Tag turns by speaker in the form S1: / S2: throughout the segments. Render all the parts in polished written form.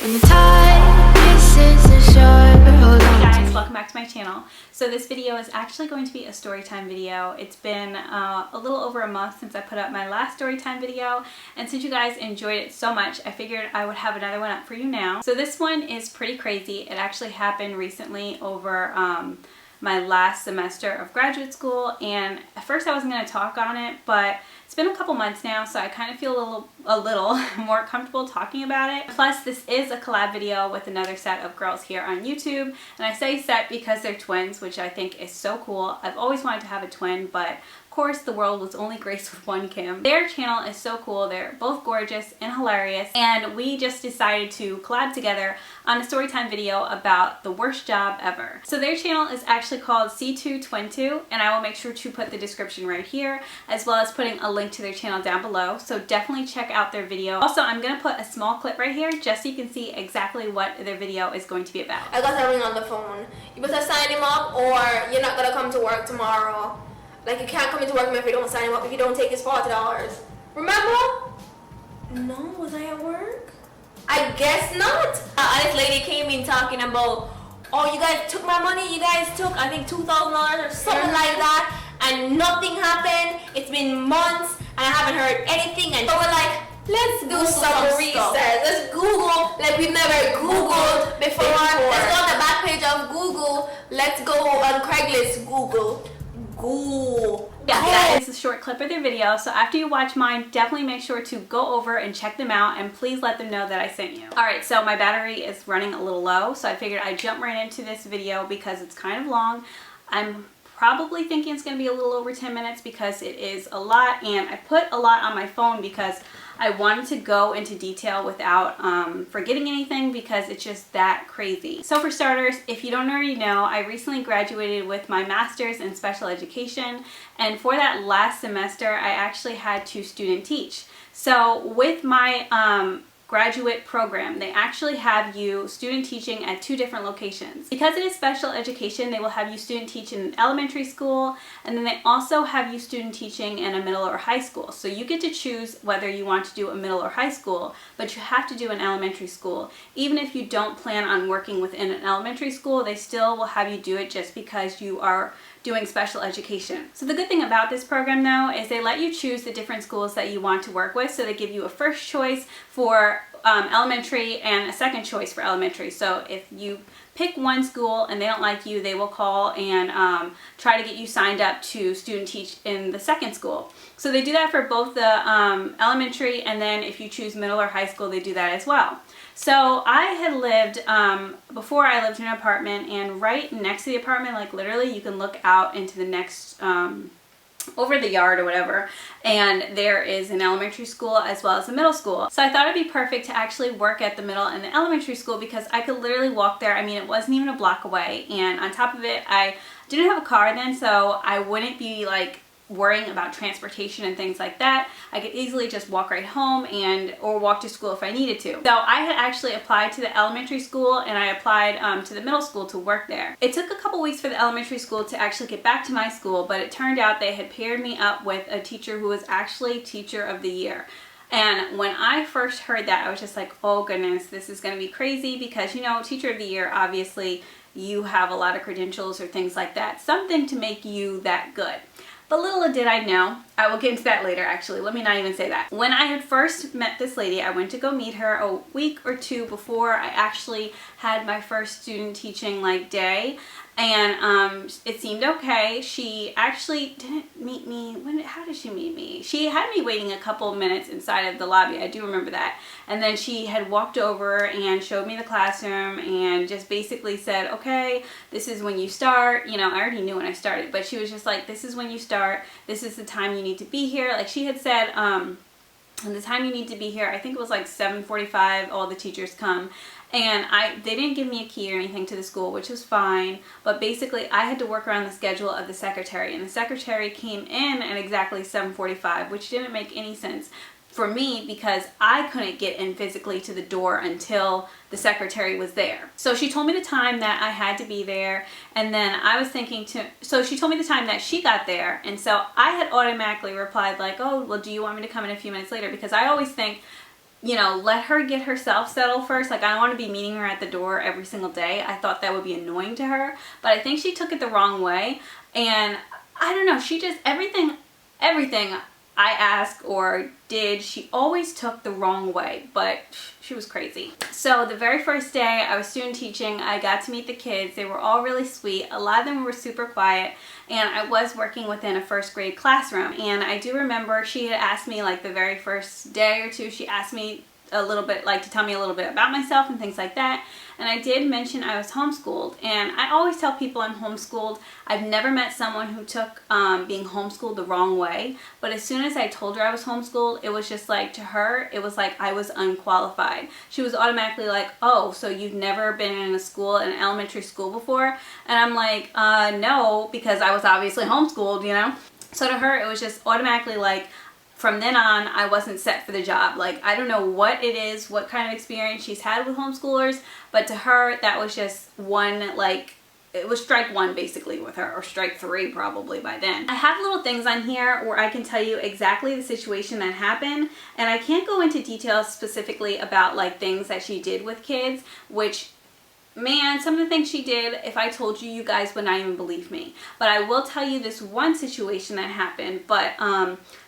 S1: Welcome back to my channel. So this video is actually going to be a story time video. It's been a little over a month since I put up my last story time video, and since you guys enjoyed it so much, I figured I would have another one up for you now. So this one is pretty crazy. It actually happened recently over my last semester of graduate school, and at first I wasn't going to talk on it, but it's been a couple months now, so I kind of feel a little more comfortable talking about it. Plus, this is a collab video with another set of girls here on YouTube, and I say set because they're twins, which I think is so cool. I've always wanted to have a twin, but of course the world was only graced with one Kym. Their channel is so cool. They're both gorgeous and hilarious, and we just decided to collab together on a storytime video about the worst job ever. So their channel is actually called C2Twin2, and I will make sure to put the description right here, as well as putting a link to their channel down below, so definitely check out their video. Also, I'm going to put a small clip right here just so you can see exactly what their video is going to be about.
S2: I got that ring on the phone. You better sign him up or you're not going to come to work tomorrow. Like, you can't come into work if you don't sign him up, if you don't take his $40. Remember? No, was I at work? I guess not. This lady came in talking about, oh, you guys took my money. You guys took, I think, $2,000 or something like that. And nothing happened. It's been months and I haven't heard anything. And so we're like, let's do some research. Let's Google like we've never Googled before. Let's go on the back page of Google. Let's go on Craigslist Google.
S1: Yeah, that is a short clip of their video, so after you watch mine, definitely make sure to go over and check them out, and please let them know that I sent you. Alright, so my battery is running a little low, so I figured I'd jump right into this video because it's kind of long. I'm probably thinking it's going to be a little over 10 minutes because it is a lot, and I put a lot on my phone because I wanted to go into detail without forgetting anything because it's just that crazy. So for starters, if you don't already know, I recently graduated with my master's in special education, and for that last semester I actually had to student teach. So with my graduate program, they actually have you student teaching at 2 different locations. Because it is special education, they will have you student teach in an elementary school, and then they also have you student teaching in a middle or high school. So you get to choose whether you want to do a middle or high school, but you have to do an elementary school. Even if you don't plan on working within an elementary school, they still will have you do it just because you are doing special education. So the good thing about this program though is they let you choose the different schools that you want to work with. So they give you a first choice for elementary and a second choice for elementary. So if you pick one school and they don't like you, they will call and try to get you signed up to student teach in the second school. So they do that for both the elementary, and then if you choose middle or high school, they do that as well. So I had lived, before I lived in an apartment, and right next to the apartment, like literally you can look out into the next, over the yard or whatever, and there is an elementary school as well as a middle school. So I thought it'd be perfect to actually work at the middle and the elementary school because I could literally walk there. I mean, it wasn't even a block away, and on top of it, I didn't have a car then, so I wouldn't be like worrying about transportation and things like that. I could easily just walk right home or walk to school if I needed to. So I had actually applied to the elementary school, and I applied to the middle school to work there. It took a couple weeks for the elementary school to actually get back to my school, but it turned out they had paired me up with a teacher who was actually Teacher of the Year. And when I first heard that, I was just like, oh goodness, this is going to be crazy because, you know, Teacher of the Year, obviously you have a lot of credentials or things like that, something to make you that good. But little did I know, I will get into that later actually, let me not even say that. When I had first met this lady, I went to go meet her a week or 2 before I actually had my first student teaching like day, and it seemed okay. She actually didn't meet me, how did she meet me? She had me waiting a couple minutes inside of the lobby, I do remember that, and then she had walked over and showed me the classroom and just basically said, okay, this is when you start. You know, I already knew when I started, but she was just like, this is when you start, this is the time you need to be here. Like she had said, and the time you need to be here, I think it was like 7:45, all the teachers come. And they didn't give me a key or anything to the school, which was fine, but basically I had to work around the schedule of the secretary, and the secretary came in at exactly 7:45, which didn't make any sense for me because I couldn't get in physically to the door until the secretary was there. So she told me the time that I had to be there, and then I was thinking so she told me the time that she got there, and so I had automatically replied like, oh, well, do you want me to come in a few minutes later? Because I always think you know, let her get herself settled first. Like, I don't want to be meeting her at the door every single day. I thought that would be annoying to her, but I think she took it the wrong way. And I don't know, she just, everything I asked or did, she always took the wrong way, but she was crazy. So the very first day I was student teaching, I got to meet the kids. They were all really sweet. A lot of them were super quiet, and I was working within a first grade classroom. And I do remember she had asked me, like the very first day or two, she asked me a little bit, like to tell me a little bit about myself and things like that. And I did mention I was homeschooled, and I always tell people I'm homeschooled. I've never met someone who took being homeschooled the wrong way, but as soon as I told her I was homeschooled, it was just like, to her, it was like I was unqualified. She was automatically like, oh, so you've never been in a school, in elementary school before? And I'm like, no, because I was obviously homeschooled, you know? So to her, it was just automatically like, from then on, I wasn't set for the job. Like, I don't know what it is, what kind of experience she's had with homeschoolers, but to her, that was just one, like, it was strike one basically with her, or strike three probably by then. I have little things on here where I can tell you exactly the situation that happened, and I can't go into details specifically about like things that she did with kids, which, man, some of the things she did, if I told you, you guys would not even believe me. But I will tell you this one situation that happened, but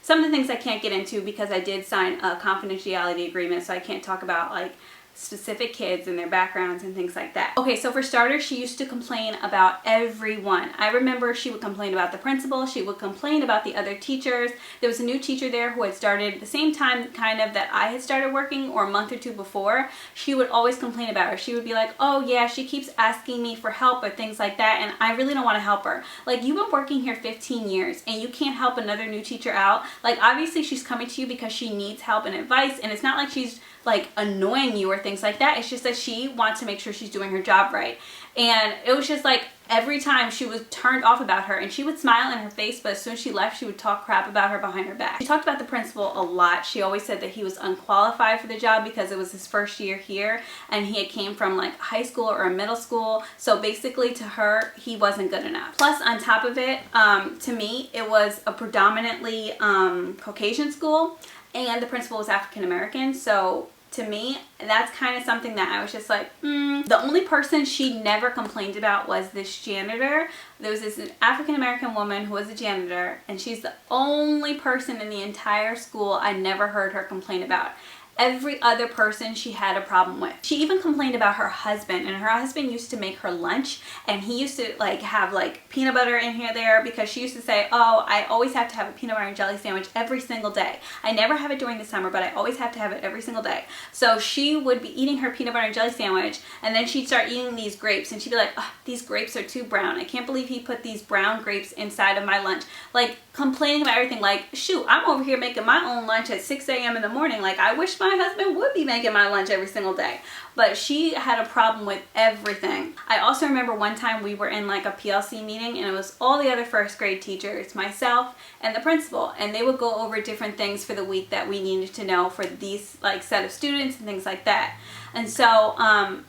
S1: some of the things I can't get into because I did sign a confidentiality agreement, so I can't talk about like specific kids and their backgrounds and things like that. Okay, so for starters, she used to complain about everyone. I remember she would complain about the principal, she would complain about the other teachers. There was a new teacher there who had started at the same time kind of that I had started working, or a month or two before. She would always complain about her. She would be like, oh yeah, she keeps asking me for help or things like that, and I really don't want to help her. Like, you've been working here 15 years and you can't help another new teacher out. Like, obviously she's coming to you because she needs help and advice, and it's not like she's like annoying you or things like that. It's just that she wants to make sure she's doing her job right. And it was just like, every time she was turned off about her, and she would smile in her face, but as soon as she left, she would talk crap about her behind her back. She talked about the principal a lot. She always said that he was unqualified for the job because it was his first year here, and he had came from like high school or a middle school. So basically to her, he wasn't good enough. Plus, on top of it, to me, it was a predominantly Caucasian school, and the principal was African American. So to me, that's kind of something that I was just like, The only person she never complained about was this janitor. There was this African-American woman who was a janitor, and she's the only person in the entire school I never heard her complain about. Every other person she had a problem with. She even complained about her husband, and her husband used to make her lunch, and he used to like have like peanut butter in here there, because she used to say, oh, I always have to have a peanut butter and jelly sandwich every single day. I never have it during the summer, but I always have to have it every single day. So she would be eating her peanut butter and jelly sandwich, and then she'd start eating these grapes, and she'd be like, oh, these grapes are too brown. I can't believe he put these brown grapes inside of my lunch. Like, complaining about everything. Like, shoot, I'm over here making my own lunch at 6 a.m. in the morning. Like, I wish my husband would be making my lunch every single day. But she had a problem with everything. I also remember one time we were in like a PLC meeting, and it was all the other first grade teachers, myself, and the principal, and they would go over different things for the week that we needed to know for these like set of students and things like that. And so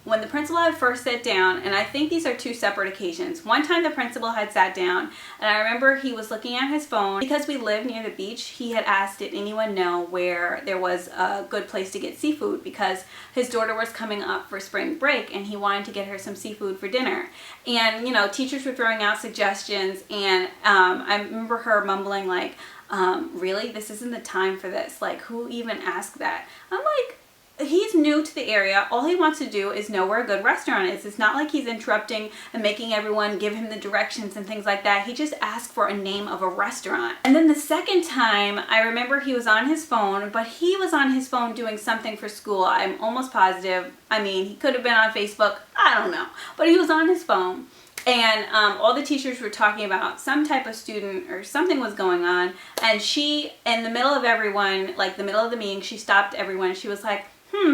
S1: when the principal had first sat down, and I think these are two separate occasions. One time the principal had sat down, and I remember he was looking at his phone. Because we live near the beach, he had asked, did anyone know where there was a good place to get seafood, because his daughter was coming up for spring break and he wanted to get her some seafood for dinner. And you know, teachers were throwing out suggestions, and I remember her mumbling like, really, this isn't the time for this, like, who even asked that? I'm like, he's new to the area. All he wants to do is know where a good restaurant is. It's not like he's interrupting and making everyone give him the directions and things like that. He just asked for a name of a restaurant. And then the second time, I remember he was on his phone, but he was on his phone doing something for school. I'm almost positive. I mean, he could have been on Facebook. I don't know. But he was on his phone. And all the teachers were talking about some type of student or something was going on. And she, in the middle of everyone, like the middle of the meeting, she stopped everyone. She was like,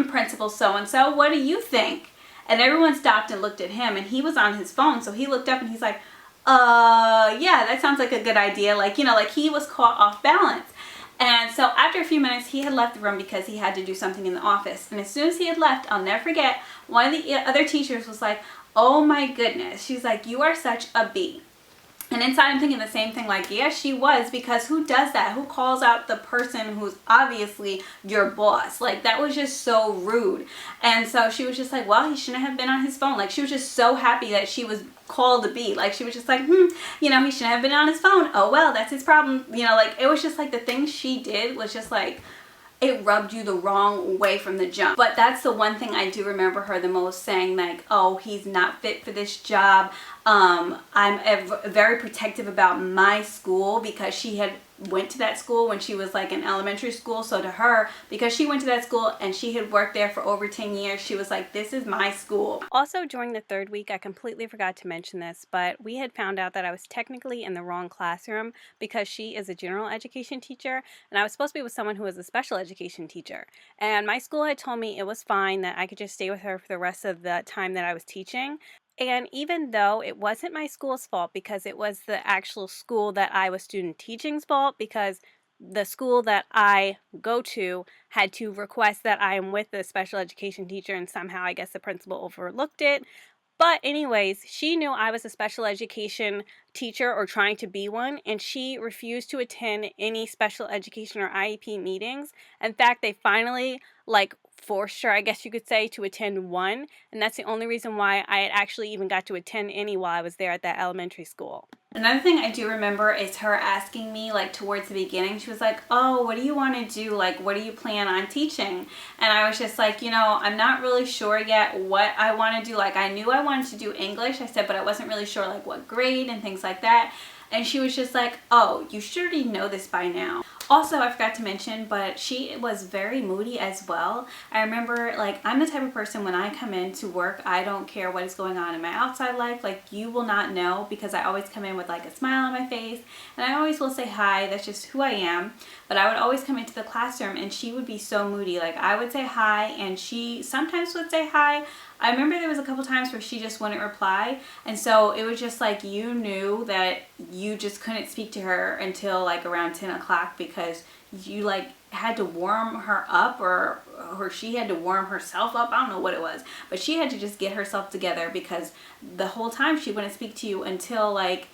S1: Principal so-and-so, what do you think? And everyone stopped and looked at him, and he was on his phone, so he looked up and he's like, yeah, that sounds like a good idea. Like, you know, like he was caught off balance. And so after a few minutes, he had left the room because he had to do something in the office. And as soon as he had left, I'll never forget, one of the other teachers was like, oh my goodness. She's like, you are such a bee. And inside I'm thinking the same thing, like, yeah, she was, because who does that? Who calls out the person who's obviously your boss? Like, that was just so rude. And so she was just like, well, he shouldn't have been on his phone. Like, she was just so happy that she was called to be. Like, she was just like, you know, he shouldn't have been on his phone. Oh, well, that's his problem. You know, like, it was just like the things she did was just like, it rubbed you the wrong way from the jump. But that's the one thing I do remember her the most saying, like, oh, he's not fit for this job. I'm very protective about my school, because she had went to that school when she was like in elementary school. So to her, because she went to that school and she had worked there for over 10 years, she was like, this is my school. Also, during the third week, I completely forgot to mention this, but we had found out that I was technically in the wrong classroom, because she is a general education teacher and I was supposed to be with someone who was a special education teacher. And my school had told me it was fine, that I could just stay with her for the rest of the time that I was teaching. And even though it wasn't my school's fault, because it was the actual school that I was student teaching's fault, because the school that I go to had to request that I am with the special education teacher, and somehow I guess the principal overlooked it. But anyways, she knew I was a special education teacher, or trying to be one, and she refused to attend any special education or IEP meetings. In fact, they finally forced her, I guess you could say, to attend one, and that's the only reason why I had actually even got to attend any while I was there at that elementary school. Another thing I do remember is her asking me, like, towards the beginning, she was like, oh, what do you want to do? Like, what do you plan on teaching? And I was just like, you know, I'm not really sure yet what I want to do. Like, I knew I wanted to do English, I said, but I wasn't really sure, like, what grade and things like that. And she was just like, oh, you should already know this by now. Also, I forgot to mention, but she was very moody as well. I remember, like, I'm the type of person, when I come in to work, I don't care what is going on in my outside life. Like, you will not know, because I always come in with like a smile on my face, and I always will say hi. That's just who I am. But I would always come into the classroom and she would be so moody. Like, I would say hi and she sometimes would say hi. I remember there was a couple times where she just wouldn't reply, and so it was just like, you knew that you just couldn't speak to her until like around 10 o'clock, because you like had to warm her up, or she had to warm herself up. I don't know what it was, but she had to just get herself together, because the whole time she wouldn't speak to you until like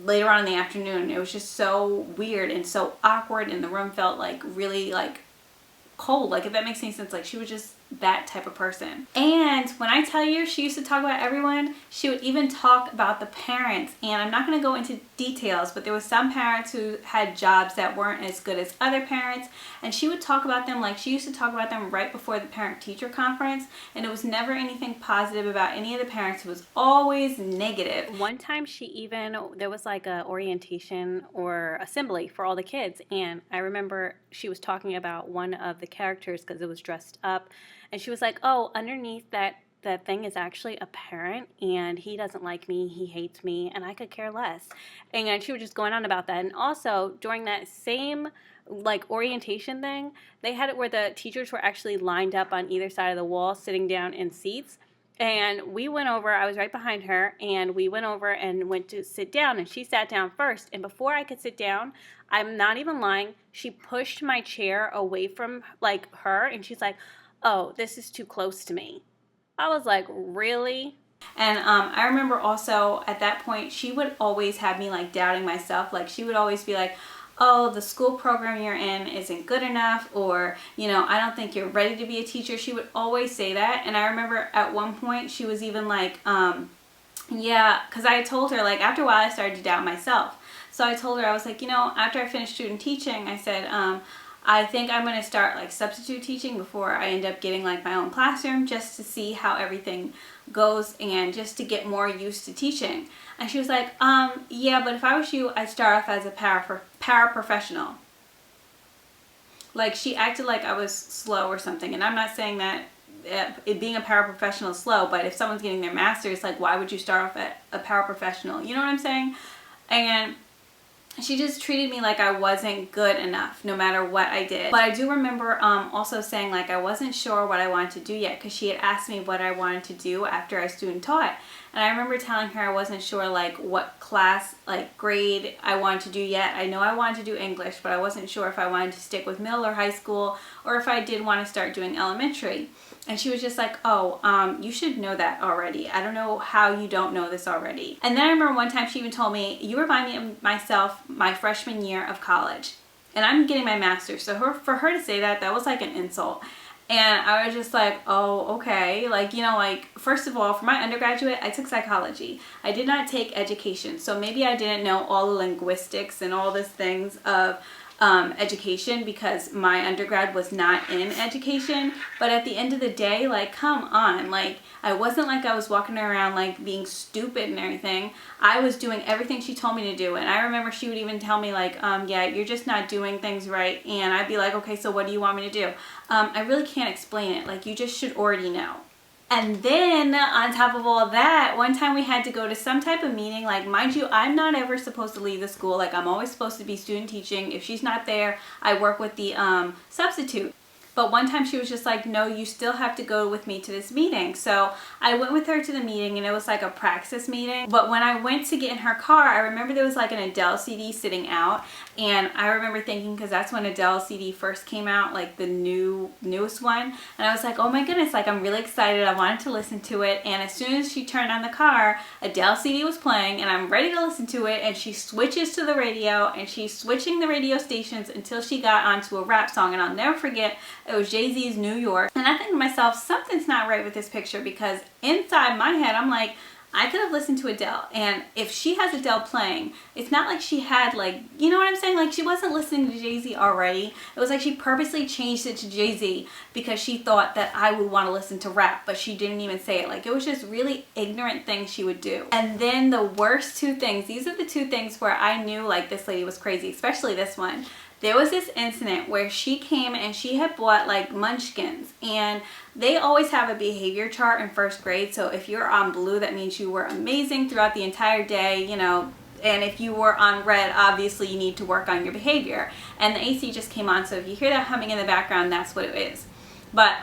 S1: later on in the afternoon. It was just so weird and so awkward, and the room felt like really like cold, like, if that makes any sense. Like, she was just that type of person. And when I tell you she used to talk about everyone, she would even talk about the parents. And I'm not going to go into details, but there was some parents who had jobs that weren't as good as other parents, and she would talk about them. Like, she used to talk about them right before the parent-teacher conference, and it was never anything positive about any of the parents. It was always negative. One time there was like a orientation or assembly for all the kids, and I remember she was talking about one of the characters, because it was dressed up, and she was like, oh, underneath that thing is actually a parent, and he doesn't like me, he hates me, and I could care less. And she was just going on about that. And also, during that same like orientation thing, they had it where the teachers were actually lined up on either side of the wall, sitting down in seats. And we went over, I was right behind her, and we went over and went to sit down, and she sat down first. And before I could sit down, I'm not even lying, she pushed my chair away from like her, and she's like, oh, this is too close to me. I was like, really? And I remember also at that point, she would always have me like doubting myself. Like, she would always be like, oh, the school program you're in isn't good enough, or, you know, I don't think you're ready to be a teacher. She would always say that. And I remember at one point she was even like, yeah, because I told her, like, after a while I started to doubt myself. So I told her, I was like, you know, after I finished student teaching, I said, I think I'm going to start like substitute teaching before I end up getting like my own classroom, just to see how everything goes and just to get more used to teaching. And she was like, yeah, but if I was you, I'd start off as a paraprofessional. Like, she acted like I was slow or something. And I'm not saying that it being a paraprofessional is slow, but if someone's getting their master's, like, why would you start off at a paraprofessional? You know what I'm saying? And she just treated me like I wasn't good enough no matter what I did. But I do remember also saying like I wasn't sure what I wanted to do yet, because she had asked me what I wanted to do after I student taught. And I remember telling her I wasn't sure like what class, like grade I wanted to do yet. I know I wanted to do English, but I wasn't sure if I wanted to stick with middle or high school, or if I did want to start doing elementary. And she was just like, oh, you should know that already. I don't know how you don't know this already. And then I remember one time she even told me, you remind me of myself my freshman year of college. And I'm getting my master's. So for her to say that, that was like an insult. And I was just like, oh, okay. Like, you know, like, first of all, for my undergraduate, I took psychology. I did not take education. So maybe I didn't know all the linguistics and all these things of education because my undergrad was not in education. But at the end of the day, like, come on. Like, I wasn't like I was walking around like being stupid and everything. I was doing everything she told me to do. And I remember she would even tell me like, yeah, you're just not doing things right. And I'd be like, okay, so what do you want me to do? I really can't explain it. Like, you just should already know. And then on top of all of that, one time we had to go to some type of meeting. Like, mind you, I'm not ever supposed to leave the school. Like, I'm always supposed to be student teaching. If she's not there, I work with the substitute. But one time she was just like, no, you still have to go with me to this meeting. So I went with her to the meeting, and it was like a praxis meeting. But when I went to get in her car, I remember there was like an Adele CD sitting out. And I remember thinking, because that's when Adele CD first came out, like the newest one. And I was like, oh my goodness, like I'm really excited. I wanted to listen to it. And as soon as she turned on the car, Adele CD was playing, and I'm ready to listen to it. And she switches to the radio, and she's switching the radio stations until she got onto a rap song. And I'll never forget, it was Jay-Z's New York. And I think to myself, something's not right with this picture, because inside my head, I'm like, I could have listened to Adele. And if she has Adele playing, it's not like she had like, you know what I'm saying? Like, she wasn't listening to Jay-Z already. It was like she purposely changed it to Jay-Z because she thought that I would want to listen to rap, but she didn't even say it. Like, it was just really ignorant things she would do. And then the worst two things, these are the two things where I knew like this lady was crazy, especially this one. There was this incident where she came and she had bought like munchkins, and they always have a behavior chart in first grade. So if you're on blue, that means you were amazing throughout the entire day, you know, and if you were on red, obviously you need to work on your behavior. And the AC just came on, so if you hear that humming in the background, that's what it is. But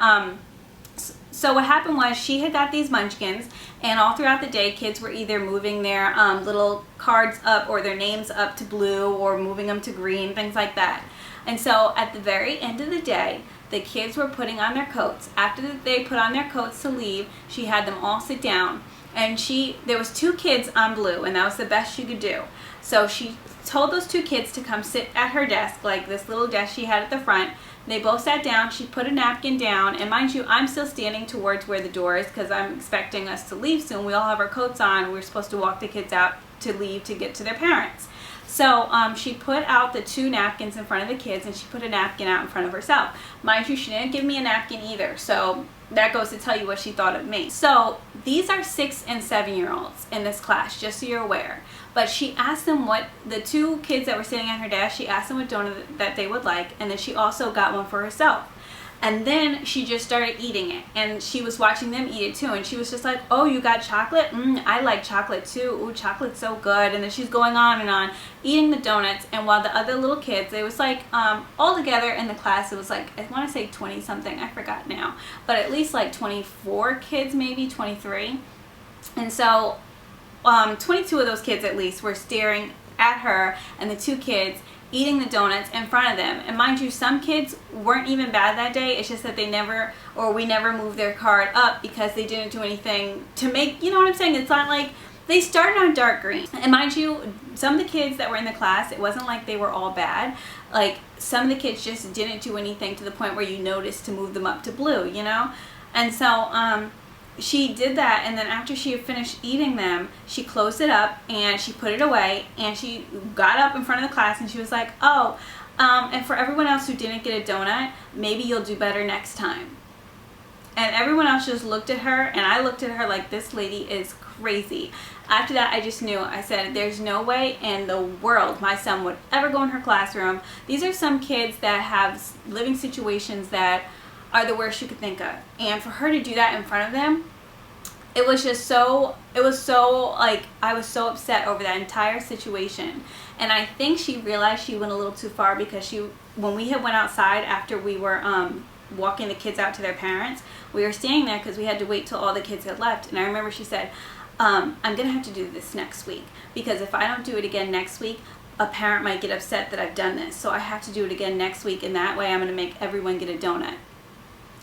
S1: so what happened was she had got these munchkins, and all throughout the day, kids were either moving their little cards up or their names up to blue, or moving them to green, things like that. And so at the very end of the day, the kids were putting on their coats. After they put on their coats to leave, she had them all sit down. And there was two kids on blue, and that was the best she could do. So she told those two kids to come sit at her desk, like this little desk she had at the front. They both sat down. She put a napkin down, and mind you, I'm still standing towards where the door is because I'm expecting us to leave soon. We all have our coats on. We're supposed to walk the kids out to leave to get to their parents. So she put out the two napkins in front of the kids, and she put a napkin out in front of herself. Mind you, she didn't give me a napkin either, so that goes to tell you what she thought of me. So these are 6 and 7-year-olds in this class, just so you're aware. But she asked them what, the two kids that were sitting at her desk, she asked them what donut that they would like, and then she also got one for herself. And then she just started eating it, and she was watching them eat it too, and she was just like, oh, you got chocolate? I like chocolate too. Ooh, chocolate's so good. And then she's going on and on, eating the donuts, and while the other little kids, it was like, all together in the class, it was like, I want to say 20 something, I forgot now, but at least like 24 kids, maybe 23. And so 22 of those kids at least were staring at her and the two kids eating the donuts in front of them. And mind you, some kids weren't even bad that day. It's just that we never moved their card up because they didn't do anything to make, you know what I'm saying? It's not like they started on dark green. And mind you, some of the kids that were in the class, it wasn't like they were all bad. Like, some of the kids just didn't do anything to the point where you noticed to move them up to blue, you know? And so she did that, and then after she had finished eating them, she closed it up and she put it away, and she got up in front of the class and she was like, oh, and for everyone else who didn't get a donut, maybe you'll do better next time. And everyone else just looked at her, and I looked at her like, this lady is crazy. After that, I just knew. I said, there's no way in the world my son would ever go in her classroom. These are some kids that have living situations that are the worst you could think of. And for her to do that in front of them, it was so like, I was so upset over that entire situation. And I think she realized she went a little too far, because when we had went outside after we were walking the kids out to their parents, we were staying there because we had to wait till all the kids had left. And I remember she said, I'm gonna have to do this next week, because if I don't do it again next week, a parent might get upset that I've done this. So I have to do it again next week, and that way I'm gonna make everyone get a donut.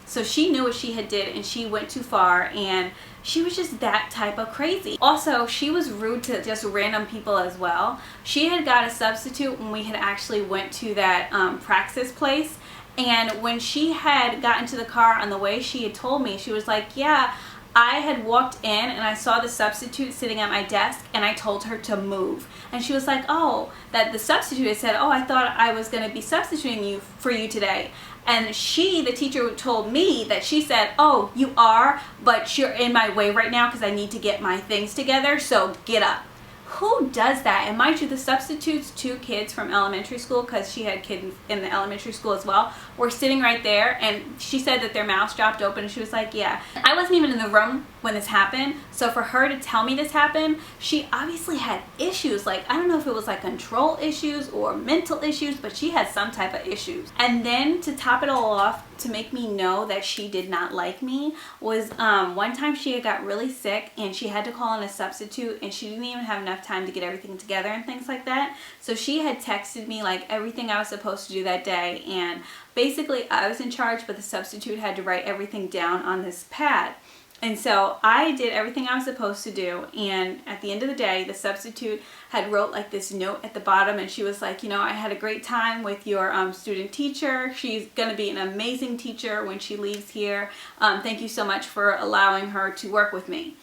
S1: So she knew what she had did and she went too far, and she was just that type of crazy. Also, she was rude to just random people as well. She had got a substitute when we had actually went to that Praxis place, and when she had gotten to the car on the way, she had told me, she was like, yeah, I had walked in and I saw the substitute sitting at my desk and I told her to move. And she was like, oh, that the substitute had said, oh, I thought I was going to be substituting for you today. And the teacher told me that she said, oh, you are, but you're in my way right now because I need to get my things together, so get up. Who does that? And mind you, the substitutes, 2 kids from elementary school, because she had kids in the elementary school as well, were sitting right there, and she said that their mouths dropped open, and she was like, yeah. I wasn't even in the room when this happened, so for her to tell me this happened, she obviously had issues. Like, I don't know if it was like control issues or mental issues, but she had some type of issues. And then to top it all off, to make me know that she did not like me, was one time she had got really sick and she had to call in a substitute, and she didn't even have enough time to get everything together and things like that. So she had texted me like everything I was supposed to do that day, and basically I was in charge, but the substitute had to write everything down on this pad. And so I did everything I was supposed to do, and at the end of the day, the substitute had wrote like this note at the bottom, and she was like, you know, I had a great time with your student teacher. She's going to be an amazing teacher when she leaves here. Thank you so much for allowing her to work with me.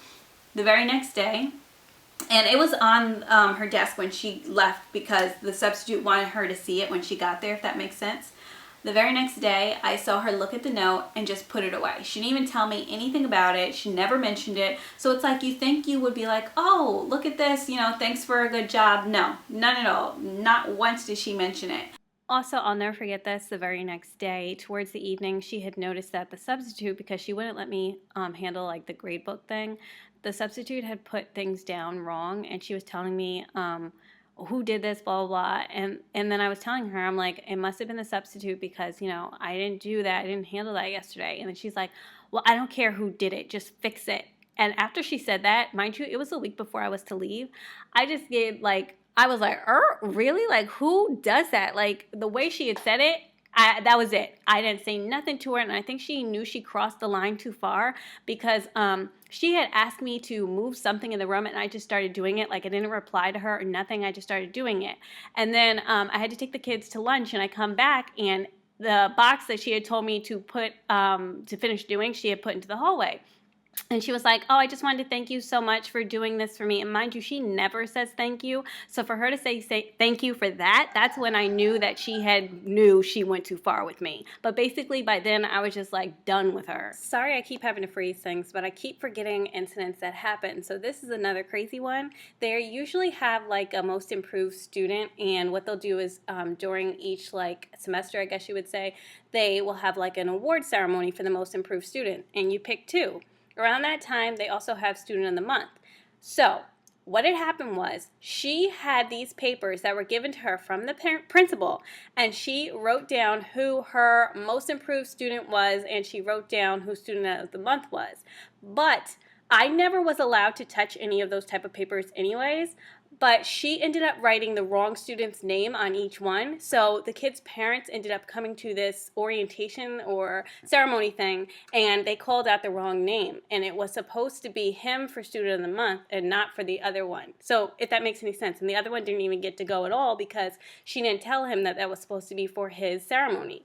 S1: The very next day, and it was on her desk when she left because the substitute wanted her to see it when she got there, if that makes sense. The very next day, I saw her look at the note and just put it away. She didn't even tell me anything about it. She never mentioned it. So it's like, you think you would be like, oh, look at this, you know, thanks for a good job. No, none at all. Not once did she mention it. Also, I'll never forget this, the very next day, towards the evening, she had noticed that the substitute, because she wouldn't let me handle like the grade book thing, the substitute had put things down wrong, and she was telling me, who did this, blah, blah, blah. And then I was telling her, I'm like, it must have been the substitute because, you know, I didn't do that. I didn't handle that yesterday. And then she's like, well, I don't care who did it. Just fix it. And after she said that, mind you, it was a week before I was to leave. I just gave I was like, really? Like, who does that? Like, the way she had said it, that was it. I didn't say nothing to her, and I think she knew she crossed the line too far because she had asked me to move something in the room, and I just started doing it. Like, I didn't reply to her or nothing. I just started doing it. And then I had to take the kids to lunch, and I come back, and the box that she had told me to put to finish doing, she had put into the hallway. And she was like, oh, I just wanted to thank you so much for doing this for me. And mind you, she never says thank you. So for her to say thank you for that, that's when I knew that knew she went too far with me. But basically by then I was just like done with her. Sorry I keep having to freeze things, but I keep forgetting incidents that happen. So this is another crazy one. They usually have like a most improved student, and what they'll do is during each like semester, I guess you would say, they will have like an award ceremony for the most improved student, and you pick 2. Around that time, they also have Student of the Month. So what had happened was she had these papers that were given to her from the principal, and she wrote down who her most improved student was, and she wrote down who Student of the Month was. But I never was allowed to touch any of those type of papers anyways, but she ended up writing the wrong student's name on each one. So the kids' parents ended up coming to this orientation or ceremony thing, and they called out the wrong name. And it was supposed to be him for Student of the Month and not for the other one. So if that makes any sense. And the other one didn't even get to go at all because she didn't tell him that that was supposed to be for his ceremony.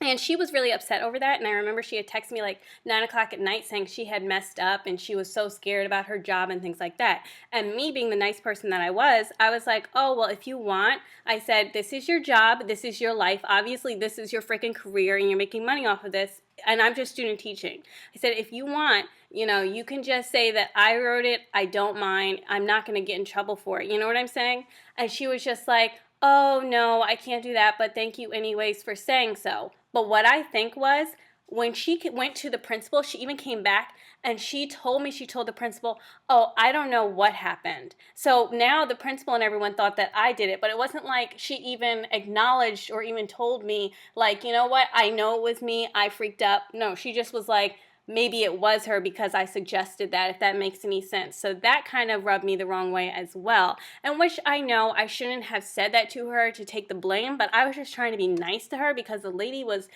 S1: And she was really upset over that, and I remember she had texted me like 9 o'clock at night saying she had messed up and she was so scared about her job and things like that. And me being the nice person that I was like, oh, well, if you want, I said, this is your job, this is your life, obviously this is your freaking career and you're making money off of this, and I'm just student teaching. I said, if you want, you know, you can just say that I wrote it, I don't mind, I'm not going to get in trouble for it. You know what I'm saying? And she was just like, oh, no, I can't do that, but thank you anyways for saying so. But what I think was, when she went to the principal, she even came back and she told the principal, oh, I don't know what happened. So now the principal and everyone thought that I did it, but it wasn't like she even acknowledged or even told me, like, you know what, I know it was me, I freaked up. No, she just was like, maybe it was her because I suggested that, if that makes any sense. So that kind of rubbed me the wrong way as well. And which I know I shouldn't have said that to her to take the blame, but I was just trying to be nice to her because the lady was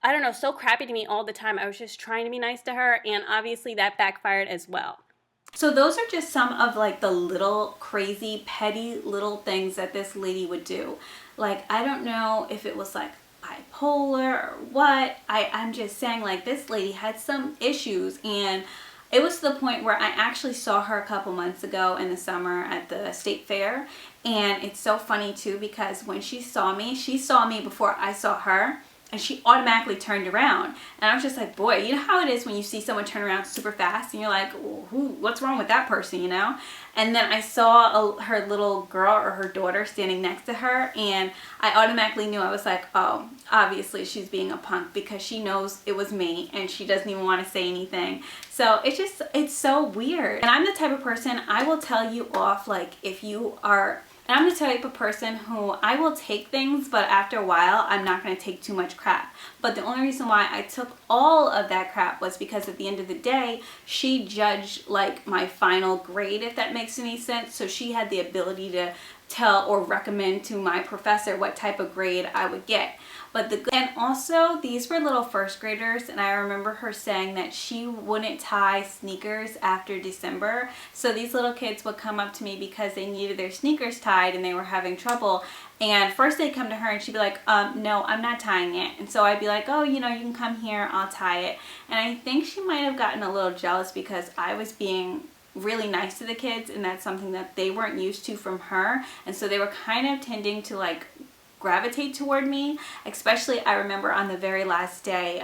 S1: I don't know, so crappy to me all the time. I was just trying to be nice to her, and obviously that backfired as well. So those are just some of like the little crazy petty little things that this lady would do. Like, I don't know if it was like bipolar or what. I'm just saying, like, this lady had some issues, and it was to the point where I actually saw her a couple months ago in the summer at the state fair. And it's so funny too, because when she saw me before I saw her, and she automatically turned around. And I was just like, boy, you know how it is when you see someone turn around super fast and you're like, well, what's wrong with that person, you know? And then I saw her little girl or her daughter standing next to her, and I automatically knew. I was like, oh, obviously she's being a punk, because she knows it was me and she doesn't even want to say anything. So it's so weird. And I'm the type of person, I will tell you off, like, if you are... And I'm the type of person who I will take things, but after a while, I'm not going to take too much crap. But the only reason why I took all of that crap was because at the end of the day, she judged like my final grade, if that makes any sense. So she had the ability to tell or recommend to my professor what type of grade I would get. And also, these were little first graders, and I remember her saying that she wouldn't tie sneakers after December. So these little kids would come up to me because they needed their sneakers tied and they were having trouble. And first they'd come to her and she'd be like, no, I'm not tying it. And so I'd be like, oh, you know, you can come here, I'll tie it. And I think she might have gotten a little jealous because I was being really nice to the kids, and that's something that they weren't used to from her. And so they were kind of tending to like gravitate toward me. Especially, I remember on the very last day,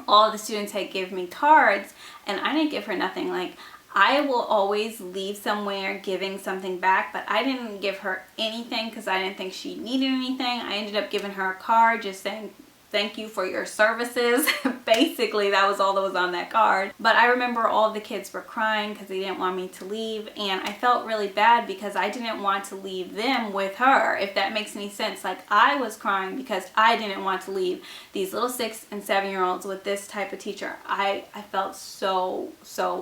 S1: all the students had given me cards, and I didn't give her nothing. Like, I will always leave somewhere giving something back, but I didn't give her anything because I didn't think she needed anything. I ended up giving her a card just saying thank you for your services. Basically, that was all that was on that card. But I remember all of the kids were crying because they didn't want me to leave, and I felt really bad because I didn't want to leave them with her, if that makes any sense. Like, I was crying because I didn't want to leave these little 6 and 7-year-olds with this type of teacher. I felt so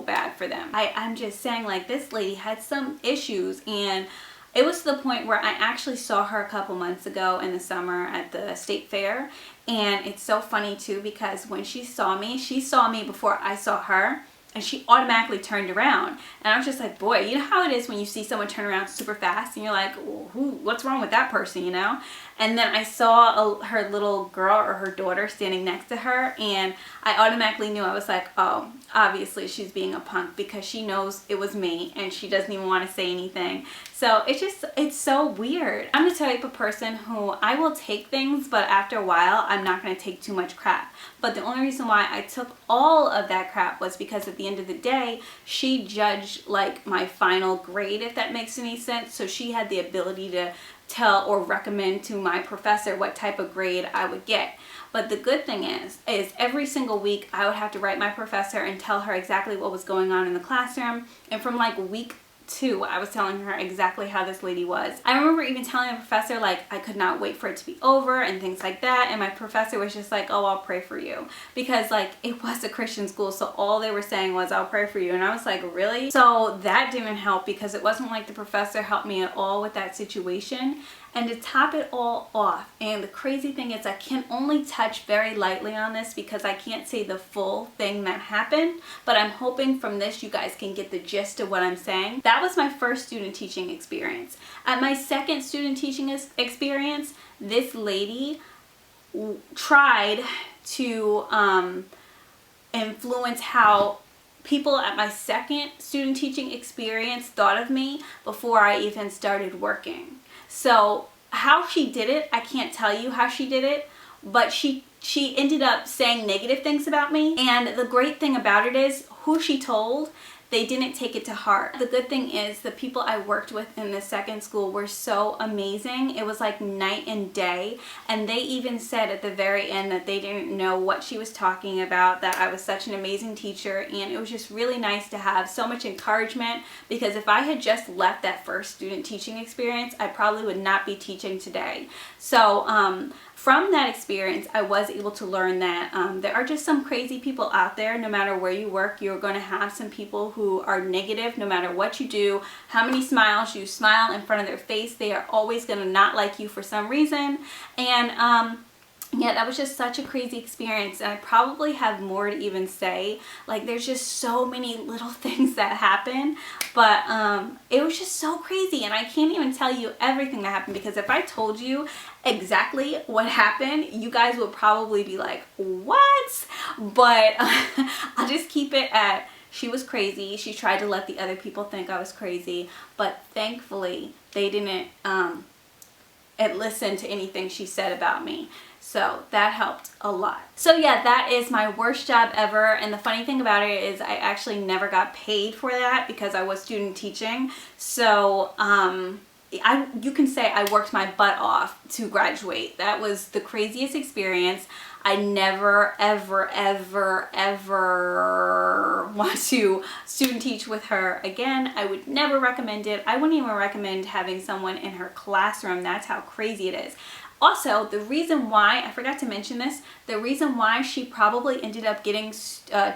S1: bad for them. I'm just saying, like, this lady had some issues, and it was to the point where I actually saw her a couple months ago in the summer at the state fair. And it's so funny too, because when she saw me before I saw her, and she automatically turned around. And I was just like, boy, you know how it is when you see someone turn around super fast and you're like, well, what's wrong with that person, you know? And then I saw her little girl or her daughter standing next to her, and I automatically knew. I was like, oh, obviously she's being a punk because she knows it was me and she doesn't even want to say anything. So it's so weird. I'm the type of person who I will take things, but after a while, I'm not going to take too much crap. But the only reason why I took all of that crap was because at the end of the day, she judged like my final grade, if that makes any sense. So she had the ability to tell or recommend to my professor what type of grade I would get. But the good thing is every single week I would have to write my professor and tell her exactly what was going on in the classroom. And from like week 2, I was telling her exactly how this lady was. I remember even telling the professor, like, I could not wait for it to be over and things like that. And my professor was just like, oh, I'll pray for you. Because, like, it was a Christian school, so all they were saying was, I'll pray for you. And I was like, really? So that didn't help, because it wasn't like the professor helped me at all with that situation. And to top it all off, and the crazy thing is I can only touch very lightly on this because I can't say the full thing that happened, but I'm hoping from this you guys can get the gist of what I'm saying. That was my first student teaching experience. At my second student teaching experience, this lady tried to influence how people at my second student teaching experience thought of me before I even started working. So how she did it, I can't tell you how she did it, but she ended up saying negative things about me. And the great thing about it is who she told, they didn't take it to heart. The good thing is the people I worked with in the second school were so amazing. It was like night and day. And they even said at the very end that they didn't know what she was talking about, that I was such an amazing teacher. And it was just really nice to have so much encouragement, because if I had just left that first student teaching experience, I probably would not be teaching today. So from that experience, I was able to learn that there are just some crazy people out there. No matter where you work, you're going to have some people who are negative. No matter what you do, how many smiles you smile in front of their face, they are always going to not like you for some reason. And yeah, that was just such a crazy experience, and I probably have more to even say. Like, there's just so many little things that happen, but it was just so crazy, and I can't even tell you everything that happened, because if I told you exactly what happened, you guys would probably be like, what? But I'll just keep it at, she was crazy. She tried to let the other people think I was crazy, but thankfully they didn't listen to anything she said about me. So that helped a lot. So yeah, that is my worst job ever. And the funny thing about it is I actually never got paid for that because I was student teaching. So you can say I worked my butt off to graduate. That was the craziest experience. I never, ever, ever, ever want to student teach with her again. I would never recommend it. I wouldn't even recommend having someone in her classroom. That's how crazy it is. Also, the reason why, I forgot to mention this, the reason why she probably ended up getting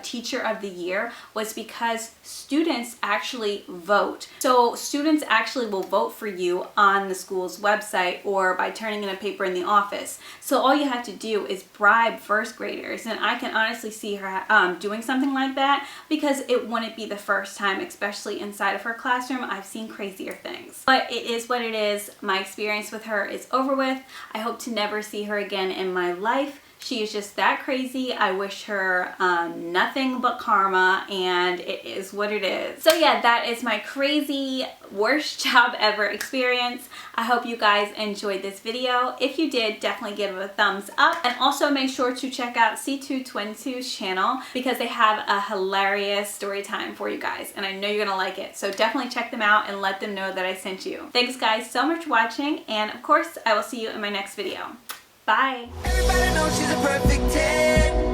S1: Teacher of the Year was because students actually vote. So students actually will vote for you on the school's website or by turning in a paper in the office. So all you have to do is bribe first graders, and I can honestly see her doing something like that because it wouldn't be the first time, especially inside of her classroom. I've seen crazier things. But it is what it is. My experience with her is over with. I hope to never see her again in my life. She is just that crazy. I wish her nothing but karma, and it is what it is. So yeah, that is my crazy worst job ever experience. I hope you guys enjoyed this video. If you did, definitely give it a thumbs up, and also make sure to check out C222's channel because they have a hilarious story time for you guys, and I know you're gonna like it. So definitely check them out and let them know that I sent you. Thanks guys so much for watching, and of course I will see you in my next video. Bye.
S3: Everybody knows she's a perfect 10.